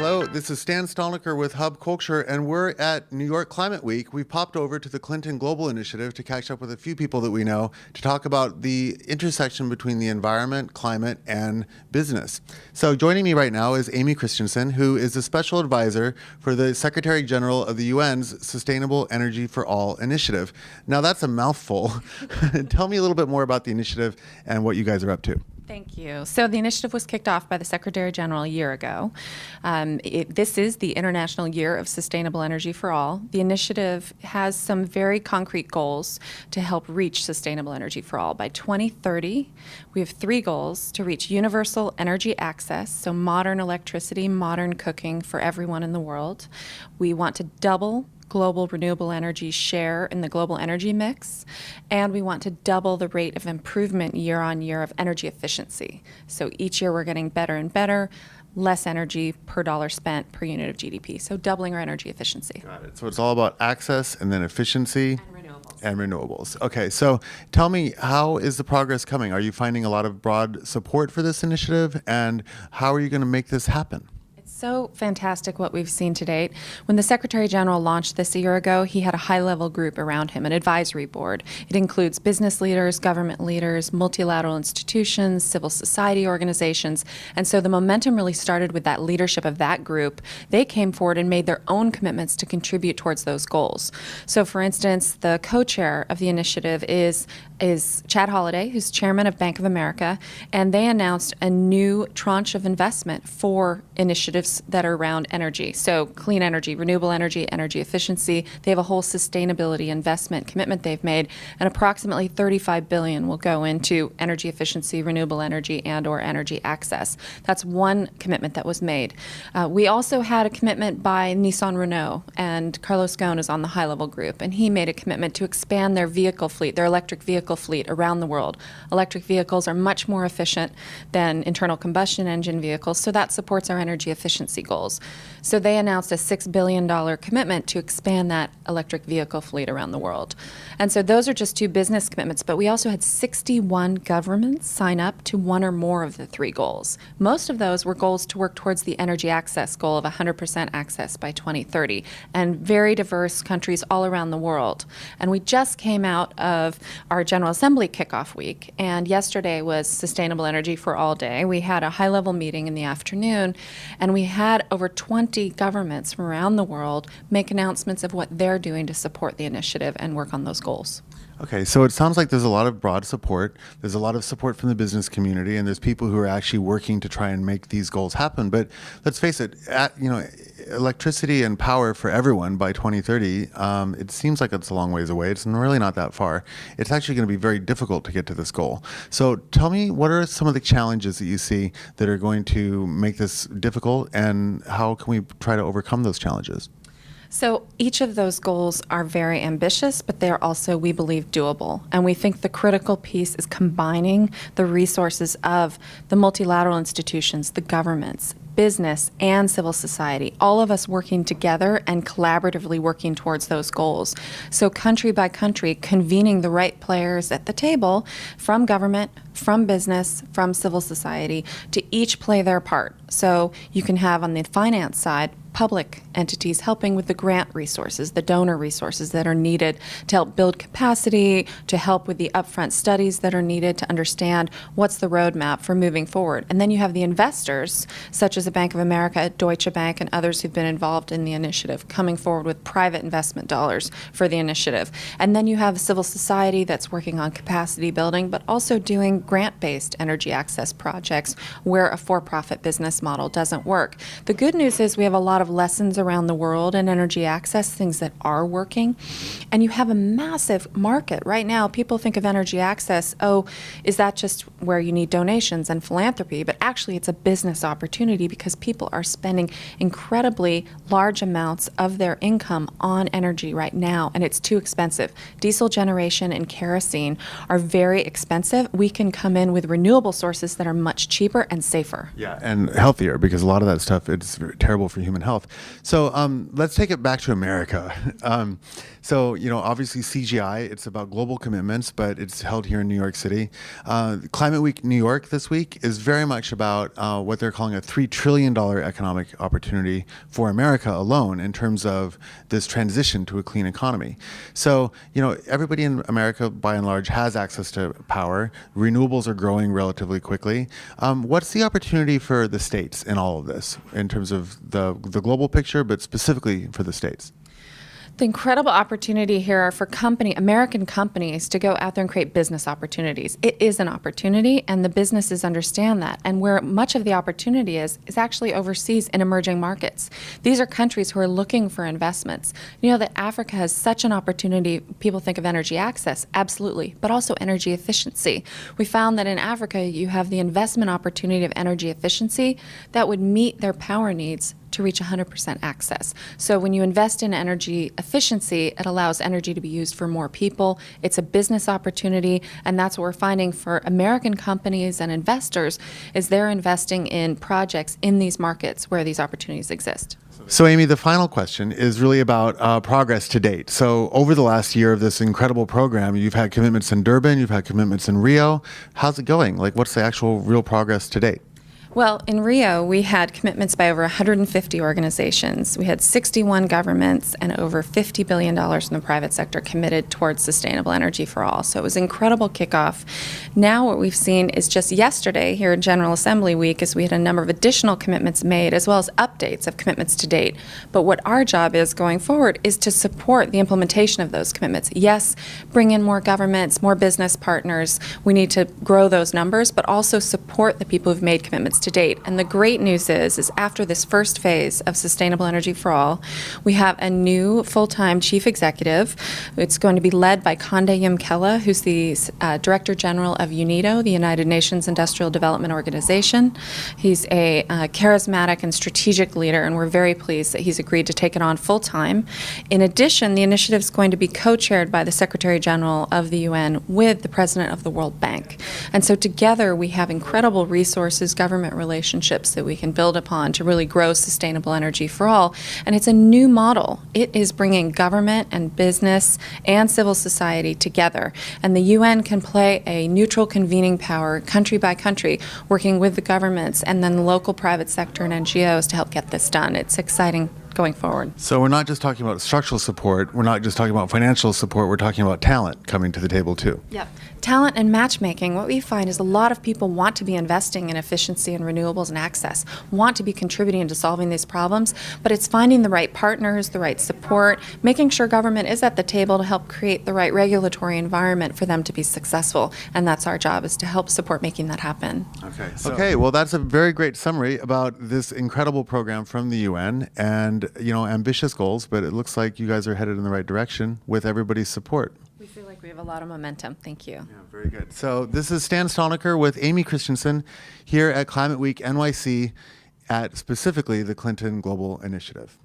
Hello, this is Stan Stolniker with Hub Culture, and we're at New York Climate Week. We've popped over to the Clinton Global Initiative to catch up with a few people that we know to talk about the intersection between the environment, climate, and business. So joining me right now is Aimee Christensen, who is the Special Advisor for the Secretary General of the UN's Sustainable Energy for All initiative. Now that's a mouthful. Tell me a little bit more about the initiative and what you guys are up to. Thank you. So the initiative was kicked off by the Secretary General a year ago. This is the International Year of Sustainable Energy for All. The initiative has some very concrete goals to help reach sustainable energy for all. By 2030, we have 3 goals to reach universal energy access, so modern electricity, modern cooking for everyone in the world. We want to double global renewable energy share in the global energy mix, and we want to double the rate of improvement year on year of energy efficiency. So each year we're getting better and better, less energy per dollar spent per unit of GDP. So doubling our energy efficiency. Got it. So it's all about access and then efficiency. And renewables. Okay, so tell me, how is the progress coming? Are you finding a lot of broad support for this initiative, and how are you going to make this happen? So fantastic what we've seen to date. When the Secretary General launched this a year ago, he had a high-level group around him, an advisory board. It includes business leaders, government leaders, multilateral institutions, civil society organizations. And so the momentum really started with that leadership of that group. They came forward and made their own commitments to contribute towards those goals. So for instance, the co-chair of the initiative is Chad Holliday, who's chairman of Bank of America, and they announced a new tranche of investment for initiatives that are around energy. So clean energy, renewable energy, energy efficiency. They have a whole sustainability investment commitment they've made, and approximately $35 billion will go into energy efficiency, renewable energy, and or energy access. That's one commitment that was made. We also had a commitment by Nissan Renault, and Carlos Ghosn is on the high-level group, and he made a commitment to expand their vehicle fleet, their electric vehicle fleet around the world. Electric vehicles are much more efficient than internal combustion engine vehicles, so that supports our energy efficiency goals. So they announced a $6 billion commitment to expand that electric vehicle fleet around the world. And so those are just 2 business commitments, but we also had 61 governments sign up to one or more of the 3 goals. Most of those were goals to work towards the energy access goal of 100% access by 2030, and very diverse countries all around the world. And we just came out of our General Assembly kickoff week, and yesterday was Sustainable Energy for All Day. We had a high-level meeting in the afternoon, and we had over 20 governments from around the world make announcements of what they're doing to support the initiative and work on those goals. Okay, so it sounds like there's a lot of broad support. There's a lot of support from the business community, and there's people who are actually working to try and make these goals happen. But let's face it, electricity and power for everyone by 2030, it seems like it's a long ways away. It's really not that far. It's actually going to be very difficult to get to this goal. So tell me, what are some of the challenges that you see that are going to make this difficult, and how can we try to overcome those challenges? So each of those goals are very ambitious, but they're also, we believe, doable. And we think the critical piece is combining the resources of the multilateral institutions, the governments, business, and civil society, all of us working together and collaboratively working towards those goals. So country by country, convening the right players at the table from government, from business, from civil society, to each play their part. So you can have on the finance side public entities helping with the grant resources, the donor resources that are needed to help build capacity, to help with the upfront studies that are needed to understand what's the roadmap for moving forward. And then you have the investors, such as the Bank of America, Deutsche Bank, and others who've been involved in the initiative, coming forward with private investment dollars for the initiative. And then you have civil society that's working on capacity building, but also doing grant-based energy access projects where a for-profit business model doesn't work. The good news is we have a lot of lessons around the world in energy access, things that are working. And you have a massive market. Right now, people think of energy access, oh, is that just where you need donations and philanthropy? But actually, it's a business opportunity because people are spending incredibly large amounts of their income on energy right now, and it's too expensive. Diesel generation and kerosene are very expensive. We can come in with renewable sources that are much cheaper and safer. Yeah, and healthier, because a lot of that stuff is terrible for human health. So let's take it back to America. So, obviously CGI, it's about global commitments, but it's held here in New York City. Climate Week New York this week is very much about what they're calling a $3 trillion economic opportunity for America alone in terms of this transition to a clean economy. So, everybody in America, by and large, has access to power. Renewables are growing relatively quickly. What's the opportunity for the states in all of this, in terms of the global picture, but specifically for the states? The incredible opportunity here are for American companies to go out there and create business opportunities. It is an opportunity, and the businesses understand that. And where much of the opportunity is actually overseas in emerging markets. These are countries who are looking for investments. You know that Africa has such an opportunity. People think of energy access, absolutely, but also energy efficiency. We found that in Africa, you have the investment opportunity of energy efficiency that would meet their power needs to reach 100% access. So when you invest in energy efficiency, it allows energy to be used for more people. It's a business opportunity, and that's what we're finding for American companies and investors is they're investing in projects in these markets where these opportunities exist. So Aimee, the final question is really about progress to date. So over the last year of this incredible program, you've had commitments in Durban, you've had commitments in Rio. How's it going? Like, what's the actual real progress to date? Well, in Rio, we had commitments by over 150 organizations. We had 61 governments and over $50 billion in the private sector committed towards sustainable energy for all. So it was an incredible kickoff. Now what we've seen is just yesterday here in General Assembly Week is we had a number of additional commitments made as well as updates of commitments to date. But what our job is going forward is to support the implementation of those commitments. Yes, bring in more governments, more business partners. We need to grow those numbers, but also support the people who've made commitments to date. And the great news is after this first phase of Sustainable Energy for All, we have a new full-time chief executive. It's going to be led by Kande Yamkela, who's the Director General of UNIDO, the United Nations Industrial Development Organization. He's a charismatic and strategic leader, and we're very pleased that he's agreed to take it on full-time. In addition, the initiative is going to be co-chaired by the Secretary General of the UN with the President of the World Bank. And so together we have incredible resources, government relationships that we can build upon to really grow sustainable energy for all. And it's a new model. It is bringing government and business and civil society together. And the UN can play a neutral convening power, country by country, working with the governments and then the local private sector and NGOs to help get this done. It's exciting going forward. So we're not just talking about structural support, we're not just talking about financial support, we're talking about talent coming to the table too. Yep. Talent and matchmaking, what we find is a lot of people want to be investing in efficiency and renewables and access, want to be contributing to solving these problems, but it's finding the right partners, the right support, making sure government is at the table to help create the right regulatory environment for them to be successful. And that's our job, is to help support making that happen. Okay, well, that's a very great summary about this incredible program from the UN and, ambitious goals, but it looks like you guys are headed in the right direction with everybody's support. We feel like we have a lot of momentum. Thank you. Yeah, very good. So this is Stan Stoniker with Aimee Christensen here at Climate Week NYC at specifically the Clinton Global Initiative.